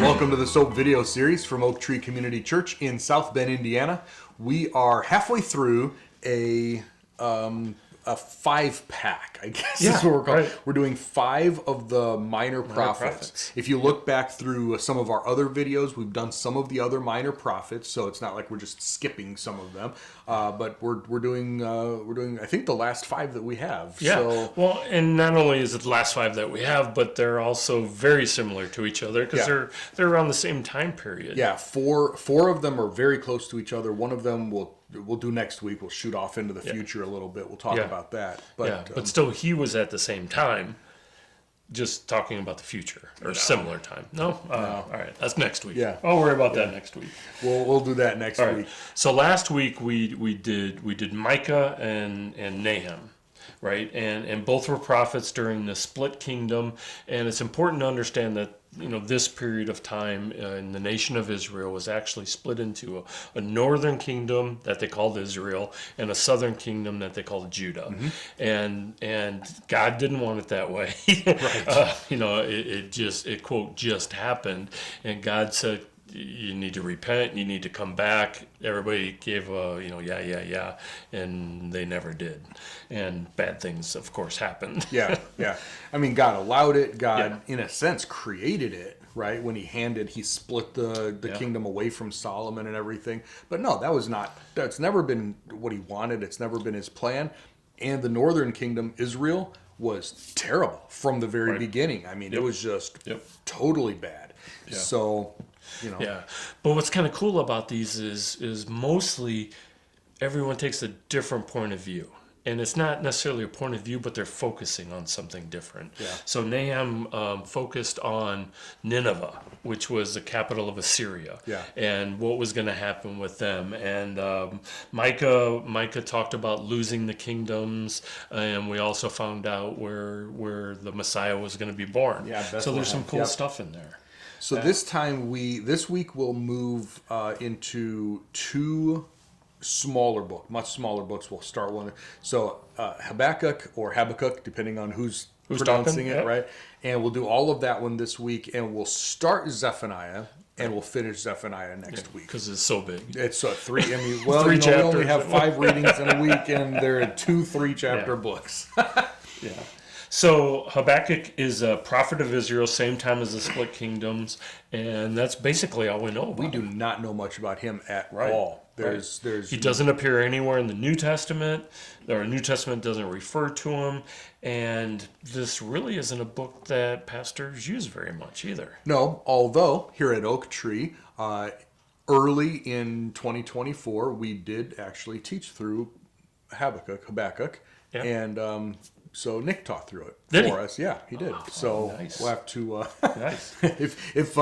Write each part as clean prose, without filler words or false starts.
Welcome to the S.O.A.P video series from Oak Tree Community Church in South Bend, Indiana. We are halfway through a 5-pack, I guess is what we're calling. Right. We're doing 5 of the minor prophets. If you look back through some of our other videos, we've done some of the other minor prophets, so it's not like we're just skipping some of them. But we're doing I think the last 5 that we have. Yeah. So, well, and not only is it the last 5 that we have, but they're also very similar to each other because they're around the same time period. Yeah, four of them are very close to each other. One of them we'll do next week. We'll shoot off into the future a little bit. We'll talk about that. But still, he was at the same time, just talking about the future or similar time. No? All right, that's next week. Yeah, I'll worry about that next week. We'll do that next week. Right. So last week we did Micah and Nahum. Right, and both were prophets during the split kingdom, and it's important to understand that this period of time in the nation of Israel was actually split into a northern kingdom that they called Israel and a southern kingdom that they called Judah, and God didn't want it that way. Right. It quote just happened, and God said, you need to repent, you need to come back. Everybody gave yeah, and they never did. And bad things, of course, happened. Yeah. I mean, God allowed it. God, in a sense, created it, right? When he split the kingdom away from Solomon and everything. But no, that's never been what he wanted. It's never been his plan. And the northern kingdom, Israel, was terrible from the very beginning. I mean, it was just totally bad. Yeah. So... Yeah, but what's kind of cool about these is mostly everyone takes a different point of view. And it's not necessarily a point of view, but they're focusing on something different. Yeah. So Nahum focused on Nineveh, which was the capital of Assyria, and what was going to happen with them. And Micah talked about losing the kingdoms, and we also found out where the Messiah was going to be born. Yeah, so there's some cool stuff in there. So this week we'll move into 2 much smaller books. We'll start one. So Habakkuk, depending on who's pronouncing it, right? And we'll do all of that one this week, and we'll start Zephaniah, and we'll finish Zephaniah next week. Because it's so big. It's 3. I mean, well, 3 chapters. We only have 5 readings in a week, and they're 2 3-chapter books. Yeah. So Habakkuk is a prophet of Israel, same time as the split kingdoms, and that's basically all we know about We do not know much about him at all. He doesn't appear anywhere in the New Testament. The New Testament doesn't refer to him, and this really isn't a book that pastors use very much either. No, although here at Oak Tree, early in 2024, we did actually teach through Habakkuk, and so Nick taught through it for us. Yeah, he did. So nice. We'll have to. Nice. If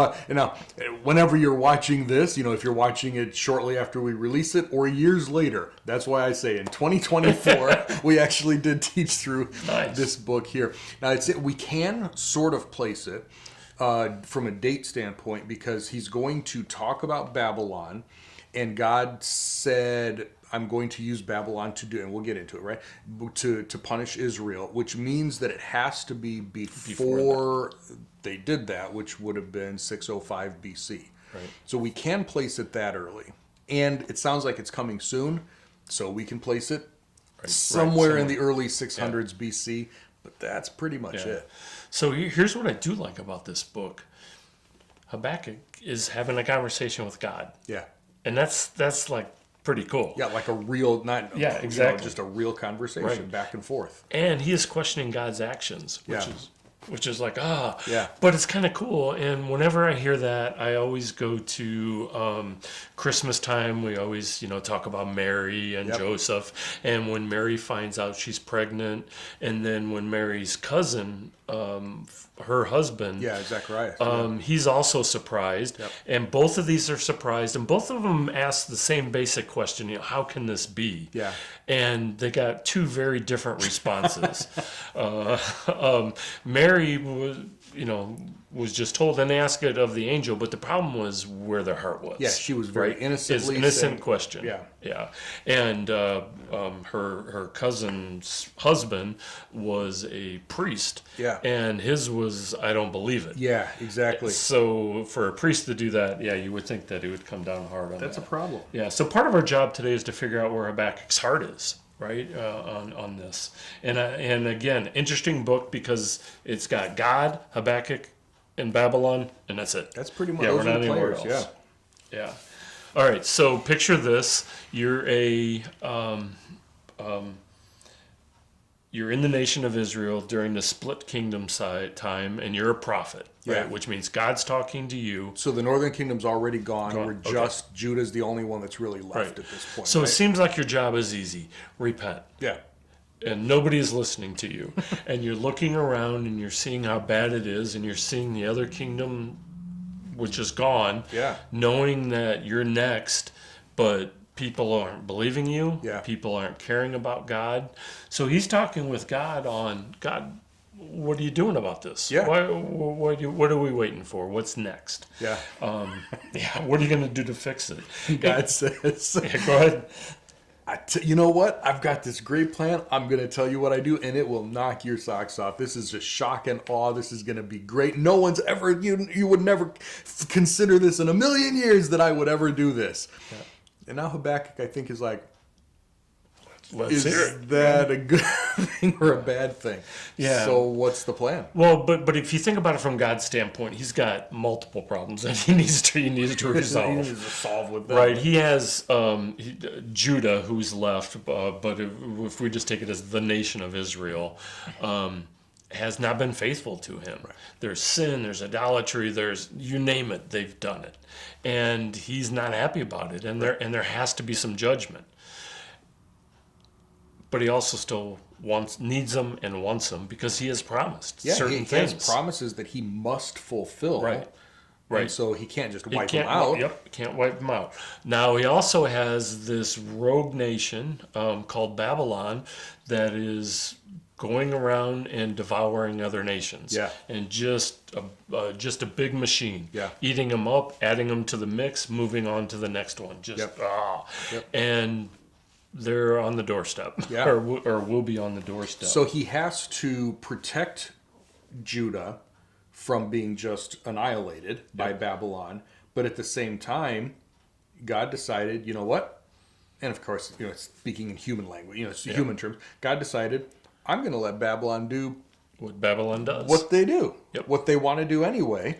whenever you're watching this, if you're watching it shortly after we release it or years later, that's why I say in 2024 we actually did teach through this book here. Now we can sort of place it from a date standpoint because he's going to talk about Babylon, and God said, I'm going to use Babylon to do, and we'll get into it, right? To punish Israel, which means that it has to be before they did that, which would have been 605 BC. Right. So we can place it that early. And it sounds like it's coming soon, so we can place it somewhere in the early 600s BC, but that's pretty much it. So here's what I do like about this book. Habakkuk is having a conversation with God. Yeah. And that's like pretty cool. Yeah, like a real, just a real conversation back and forth. And he is questioning God's actions, which is like, but it's kind of cool. And whenever I hear that, I always go to Christmas time. We always, talk about Mary and Joseph. And when Mary finds out she's pregnant, and then when Mary's cousin, her husband, Zechariah, he's also surprised. Yep. And both of these are surprised. And both of them ask the same basic question, how can this be? Yeah. And they got 2 very different responses. Mary Mary was just told and asked it of the angel, but the problem was where their heart was. Yeah, she was very innocently innocent saying, question. Yeah. And her cousin's husband was a priest. Yeah. And his was, I don't believe it. Yeah, exactly. So for a priest to do that, you would think that it would come down hard on That's that. a problem. Yeah. So part of our job today is to figure out where Habakkuk's heart is. Right, on this, and again, interesting book because it's got God, Habakkuk, and Babylon, and that's it. That's pretty much we're those are not the anywhere players. else. Yeah. All right. So picture this: you're you're in the nation of Israel during the split kingdom time, and you're a prophet, right? Yeah. Which means God's talking to you. So the northern kingdom's already gone. We're Okay. just Judah's the only one that's really left Right. at this point. So right? it seems like your job is easy. Repent. Yeah. And nobody is listening to you. And you're looking around and you're seeing how bad it is, and you're seeing the other kingdom, which is gone, Yeah. knowing that you're next, but people aren't believing you. Yeah. People aren't caring about God. So he's talking with God on, God, what are you doing about this? Yeah. What are we waiting for? What's next? Yeah. What are you going to do to fix it? God says, Yeah, go ahead. you know what? I've got this great plan. I'm going to tell you what I do, and it will knock your socks off. This is just shock and awe. This is going to be great. No one's ever, you would never consider this in a million years that I would ever do this. Yeah. And now Habakkuk, I think, is like, Let's hear is it. that a good thing or a bad thing? Yeah. So what's the plan? Well, but if you think about it from God's standpoint, he's got multiple problems that he needs to resolve. He needs to solve with them. Right, he has Judah, who's left, but if we just take it as the nation of Israel, has not been faithful to him. Right. There's sin, there's idolatry, there's you name it, they've done it, and he's not happy about it, and there has to be some judgment. But he also still needs them and wants them because he has promised certain he things. has promises that he must fulfill. Right. And so he can't just wipe Can't- them out. Yep, can't wipe them out. Now he also has this rogue nation called Babylon that is going around and devouring other nations. Yeah. And just a big machine. Yeah. Eating them up, adding them to the mix, moving on to the next one. Yep. Yep. And they're on the doorstep. Yeah. or will be on the doorstep. So he has to protect Judah from being just annihilated by Babylon. But at the same time, God decided, you know what? And of course, speaking in human language, it's human terms. God decided, I'm going to let Babylon do what Babylon does. what they do, Yep. what they want to do anyway.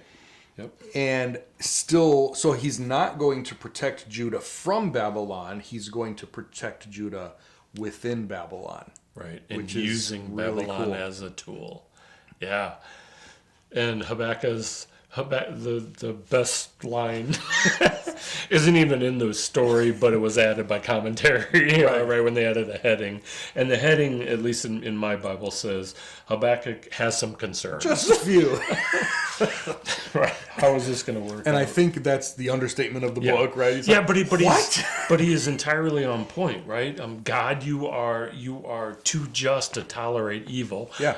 Yep. And still, so he's not going to protect Judah from Babylon. He's going to protect Judah within Babylon. Right, and which is using really Babylon cool. as a tool. Yeah. And the best line isn't even in the story, but it was added by commentary right when they added a heading. And the heading, at least in my Bible, says Habakkuk has some concerns. Just a few. Right. How is this going to work? And out? I think that's the understatement of the Yeah. book, right? He's Yeah, like, but he is entirely on point, right? God, you are too just to tolerate evil. Yeah.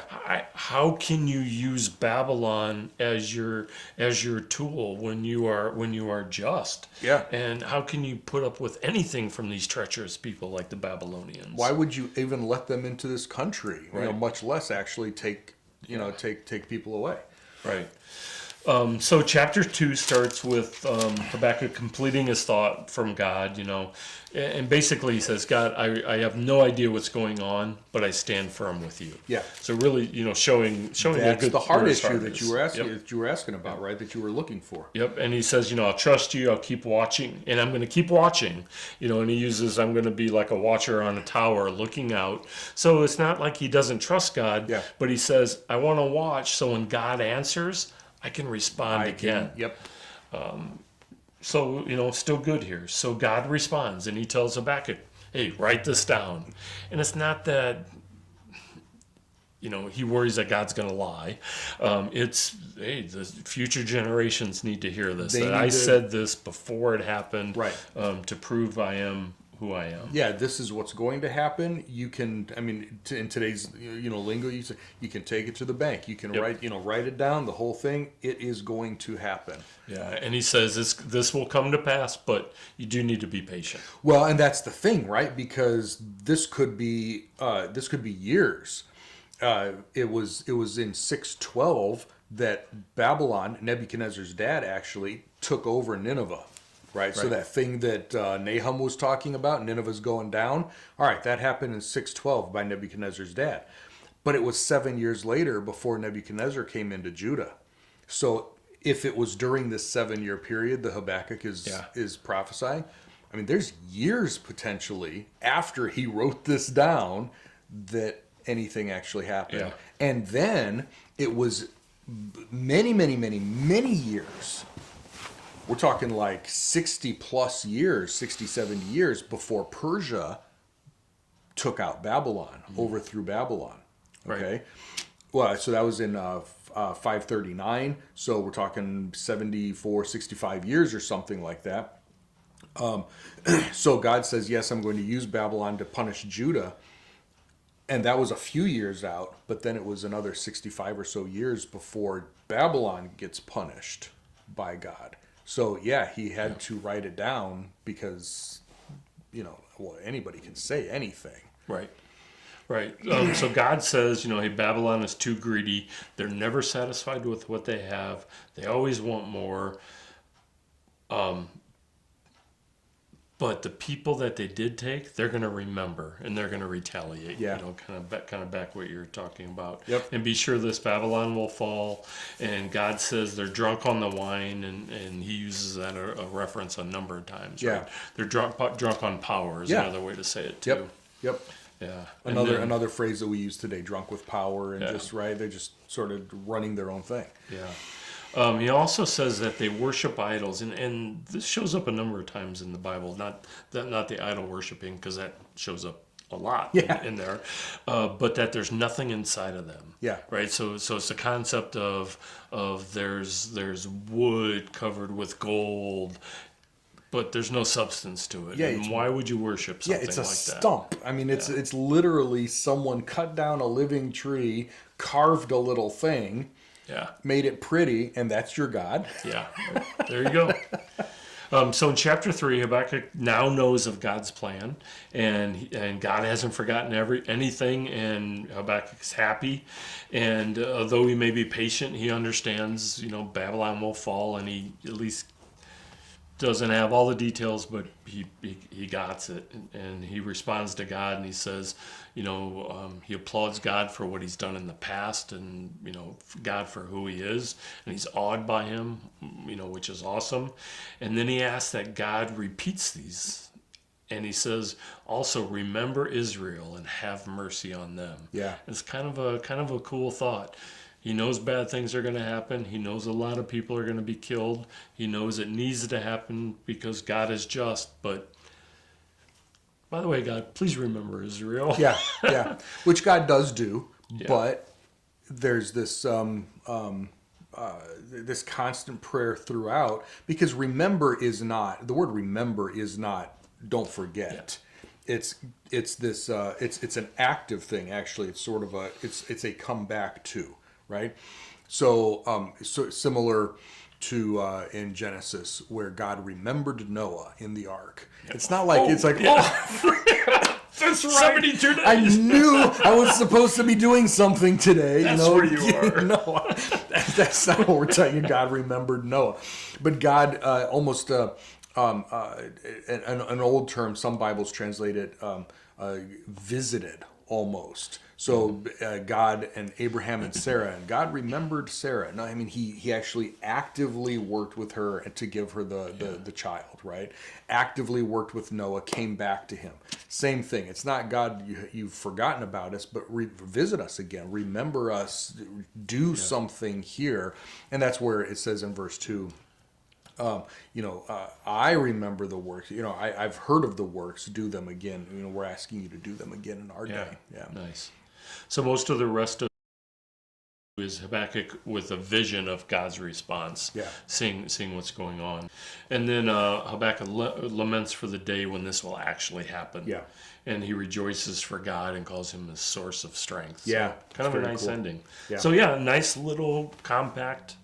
How can you use Babylon as your tool when you are just? Yeah. And how can you put up with anything from these treacherous people like the Babylonians? Why would you even let them into this country? Right. Much less actually take people away. Right. So chapter 2 starts with Habakkuk completing his thought from God, and basically he says, God, I have no idea what's going on, but I stand firm with you. Yeah. So really, showing That's the heart where his issue heart that is. you were asking Yep. that you were asking about, right? That you were looking for. Yep, and he says, I'll trust you, I'll keep watching, and I'm going to keep watching, and he uses, I'm going to be like a watcher on a tower looking out. So it's not like he doesn't trust God, but he says, I want to watch, so when God answers, I can respond again. Yep. So, still good here. So God responds, and he tells Habakkuk, hey, write this down. And it's not that, he worries that God's going to lie. It's, hey, the future generations need to hear this. I said this before it happened, Right. To prove I am who I am. Yeah, this is what's going to happen. You can, I mean, in today's lingo, you can take it to the bank. You can write it down, the whole thing. It is going to happen. Yeah, and he says this will come to pass, but you do need to be patient. Well, and that's the thing, right? Because this could be years. It was in 612 that Babylon, Nebuchadnezzar's dad, actually took over Nineveh. Right, so that thing that Nahum was talking about, Nineveh's going down. All right, that happened in 612 by Nebuchadnezzar's dad. But it was 7 years later before Nebuchadnezzar came into Judah. So if it was during this 7-year period, the Habakkuk is prophesying. I mean, there's years potentially after he wrote this down that anything actually happened. Yeah. And then it was many, many, many, many years. We're talking like 60 plus years, 60, 70 years before Persia took out Babylon, overthrew Babylon. Okay. Right. Well, so that was in 539. So we're talking 74, 65 years or something like that. So God says, yes, I'm going to use Babylon to punish Judah. And that was a few years out, but then it was another 65 or so years before Babylon gets punished by God. So, yeah, he had to write it down because, anybody can say anything. Right. Right. So God says, hey, Babylon is too greedy. They're never satisfied with what they have. They always want more. But the people that they did take, they're going to remember and they're going to retaliate. Yeah. Kind of back what you're talking about. Yep. And be sure this Babylon will fall. And God says they're drunk on the wine, and he uses that a reference a number of times. Yeah. Right? They're drunk on power is another way to say it too. Yep. Yeah. Another phrase that we use today, drunk with power, and Yeah. they're just sort of running their own thing. Yeah. He also says that they worship idols, and this shows up a number of times in the Bible. Not the idol worshiping, because that shows up a lot in there, but that there's nothing inside of them. Yeah. Right. So it's the concept of there's wood covered with gold, but there's no substance to it. Yeah. And why would you worship something It's a like that? stump. I mean, it's literally someone cut down a living tree, carved a little thing. Yeah. Made it pretty, and that's your God. Yeah. There you go. So in chapter 3, Habakkuk now knows of God's plan, and God hasn't forgotten anything, and Habakkuk's happy. And though he may be patient, he understands, Babylon will fall, and he at least doesn't have all the details, but he got it, and he responds to God, and he says, he applauds God for what he's done in the past, and God for who he is, and he's awed by him, which is awesome. And then he asks that God repeats these, and he says, also remember Israel and have mercy on them. Yeah, it's kind of a cool thought. He knows bad things are going to happen. He knows a lot of people are going to be killed. He knows it needs to happen because God is just. But, by the way, God, please remember Israel. Yeah. Which God does do, Yeah. but there's this this constant prayer throughout, because the word remember is not don't forget. Yeah. It's an active thing, actually. It's sort of it's a come back to. Right, so similar to in Genesis, where God remembered Noah in the ark. It's not like that's right. 72 days. I knew I was supposed to be doing something today. That's where you are. No, that's not what we're talking. God remembered Noah, but God almost an old term. Some Bibles translate it visited almost. So God and Abraham and Sarah, and God remembered Sarah. No, I mean he actually actively worked with her to give her the child, right? Actively worked with Noah, came back to him. Same thing. It's not God, you've forgotten about us, but visit us again. Remember us. Do something here, and that's where it says in verse 2. I remember the works. I've heard of the works. Do them again. We're asking you to do them again in our day. Yeah. Nice. So most of the rest of is Habakkuk with a vision of God's response, seeing what's going on. And then Habakkuk laments for the day when this will actually happen. Yeah. And he rejoices for God and calls him his source of strength. Yeah. So, kind of a nice cool. ending. Yeah. So yeah, a nice little compact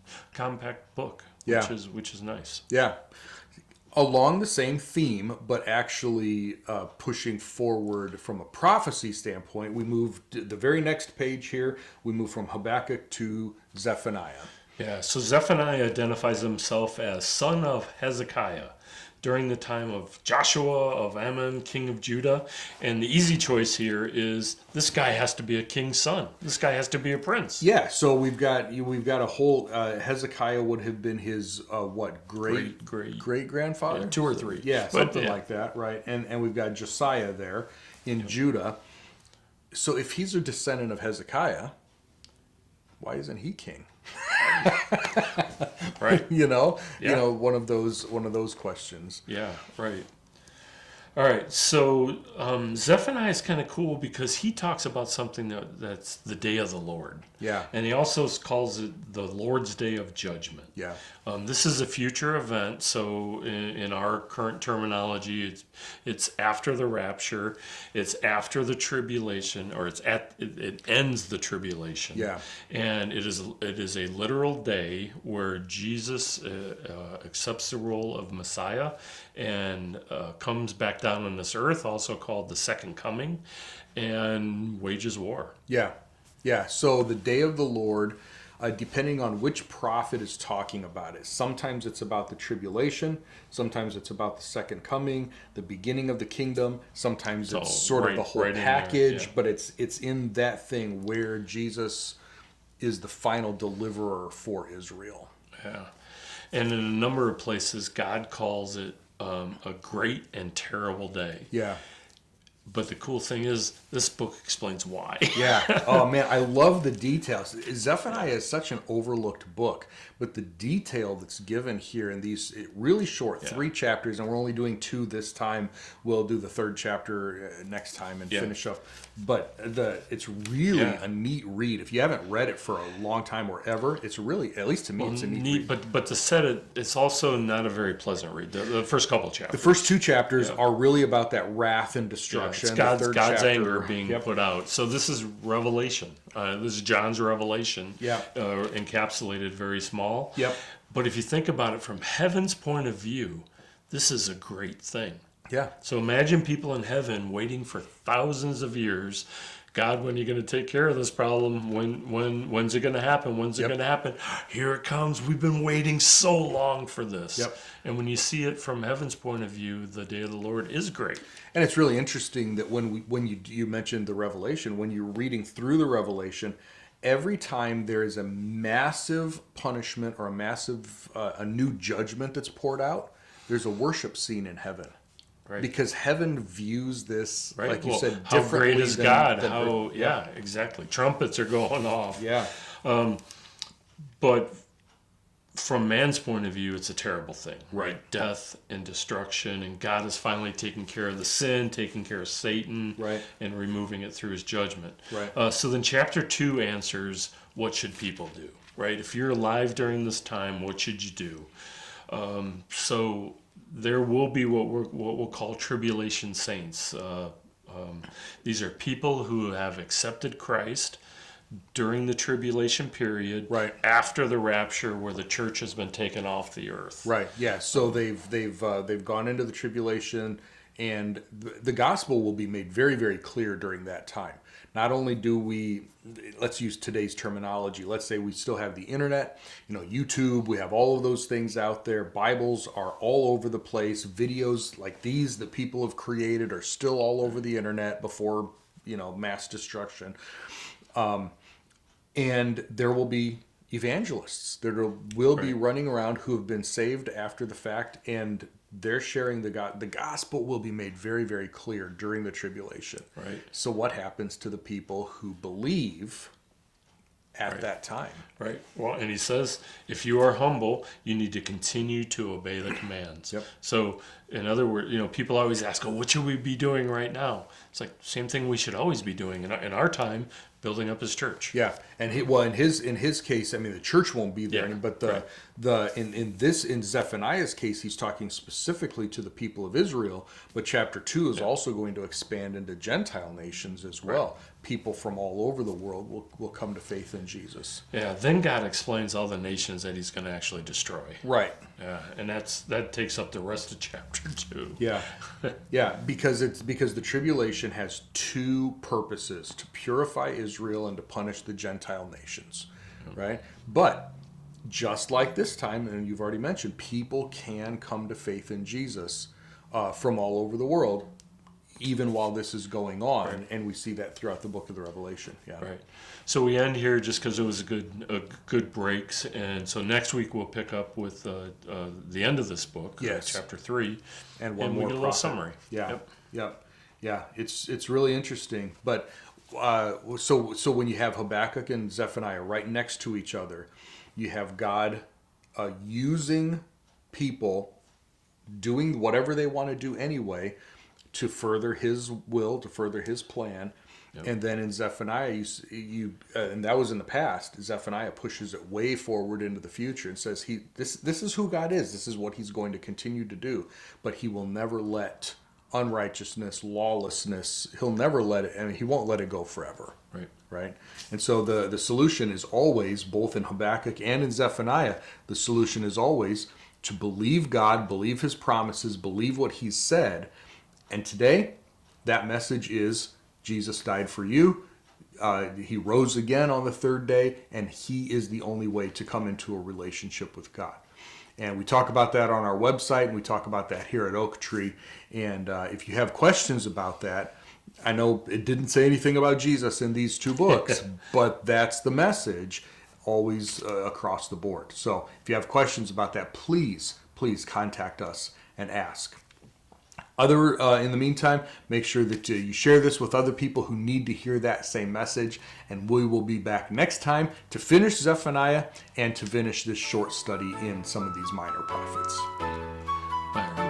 book, Yeah. which is nice. Yeah. Along the same theme, but actually pushing forward from a prophecy standpoint, we move to the very next page here. We move from Habakkuk to Zephaniah. Yeah, so Zephaniah identifies himself as son of Hezekiah during the time of Joshua of Ammon, king of Judah. And the easy choice here is this guy has to be a king's son. This guy has to be a prince. Yeah, so we've got a whole Hezekiah would have been his great grandfather, 2 or 3, something like that, right? And we've got Josiah there in Judah. So if he's a descendant of Hezekiah, why isn't he king? Right. One of those questions. Yeah, right. All right, so Zephaniah is kind of cool because he talks about something that's the day of the Lord. Yeah. And he also calls it the Lord's Day of Judgment. Yeah. This is a future event, so in our current terminology, it's after the rapture, it's after the tribulation, or it ends the tribulation. Yeah. And it is a literal day where Jesus accepts the role of Messiah and comes back down on this earth, also called the Second Coming, and wages war. Yeah. Yeah. So the day of the Lord, depending on which prophet is talking about it, sometimes it's about the tribulation, sometimes it's about the second coming, the beginning of the kingdom, sometimes it's sort of the whole package, but it's in that thing where Jesus is the final deliverer for Israel. Yeah. And in a number of places, God calls it a great and terrible day. Yeah. But the cool thing is, this book explains why. Yeah. Oh, man, I love the details. Zephaniah is such an overlooked book, but the detail that's given here in these really short 3 chapters, and we're only doing 2 this time. We'll do the 3rd chapter next time and finish up. But it's really a neat read. If you haven't read it for a long time or ever, it's really, at least to me, it's a neat read. But to set it, it's also not a very pleasant read. The first couple chapters. The first 2 chapters are really about that wrath and destruction. It's God's anger being put out. So this is Revelation. This is John's Revelation. Encapsulated very small. Yep. But if you think about it from heaven's point of view, this is a great thing. Yeah. So imagine people in heaven waiting for thousands of years. God, when are you going to take care of this problem? When's it going to happen? When's it going to happen? Here it comes. We've been waiting so long for this. Yep. And when you see it from heaven's point of view, the day of the Lord is great. And it's really interesting that when you mentioned the Revelation, when you're reading through the Revelation, every time there is a massive punishment or a new judgment that's poured out, there's a worship scene in heaven. Right. Because heaven views this, like you said, differently. How great is God? Than earth. Yeah, exactly. Trumpets are going off. Yeah. But from man's point of view, it's a terrible thing. Right. Death and destruction, and God is finally taking care of the sin, taking care of Satan, and removing it through his judgment. Right. So then chapter 2 answers, what should people do? Right? If you're alive during this time, what should you do? So there will be what we'll call tribulation saints. These are people who have accepted Christ during the tribulation period, after the rapture, where the church has been taken off the earth. Right. Yeah. So they've gone into the tribulation, and the gospel will be made very, very clear during that time. Not only do we, let's use today's terminology, let's say we still have the internet, YouTube, we have all of those things out there. Bibles are all over the place. Videos like these that people have created are still all over the internet before, mass destruction. And there will be evangelists that will be running around who have been saved after the fact, and they're sharing the gospel will be made very, very clear during the tribulation. Right. So what happens to the people who believe at that time? Right. Well, and he says, if you are humble, you need to continue to obey the commands. Yep. So, in other words, people always ask, what should we be doing right now? It's like, same thing we should always be doing. In our time, building up his church. Yeah, and in his case, I mean, the church won't be there, Yeah, but right. in Zephaniah's case, he's talking specifically to the people of Israel. But chapter 2 is also going to expand into Gentile nations as well. People from all over the world will come to faith in Jesus. Yeah, then God explains all the nations that he's going to actually destroy. Right. Yeah, and that takes up the rest of chapter 2. Yeah, yeah, because the tribulation has two purposes: to purify Israel and to punish the Gentile nations, right? But just like this time, and you've already mentioned, people can come to faith in Jesus from all over the world, even while this is going on, and we see that throughout the book of the Revelation. Yeah, Right. So we end here just because it was a good breaks, and so next week we'll pick up with the end of this book, Yes. chapter 3, and one we more get a little prophet. summary. Yeah, Yep. yeah. It's really interesting. But so when you have Habakkuk and Zephaniah right next to each other, you have God using people doing whatever they want to do anyway to further His will, to further His plan. Yep. And then in Zephaniah, and that was in the past. Zephaniah pushes it way forward into the future and says, this is who God is. This is what He's going to continue to do. But He will never let unrighteousness, lawlessness. He'll never let it. I mean, He won't let it go forever. Right. Right. And so the solution is always, both in Habakkuk and in Zephaniah, the solution is always to believe God, believe His promises, believe what He's said. And today, that message is, Jesus died for you. He rose again on the third day, and He is the only way to come into a relationship with God. And we talk about that on our website, and we talk about that here at Oak Tree. And if you have questions about that, I know it didn't say anything about Jesus in these two books, but that's the message always across the board. So if you have questions about that, please contact us and ask. In the meantime, make sure that you share this with other people who need to hear that same message. And we will be back next time to finish Zephaniah and to finish this short study in some of these minor prophets. Bye, everyone.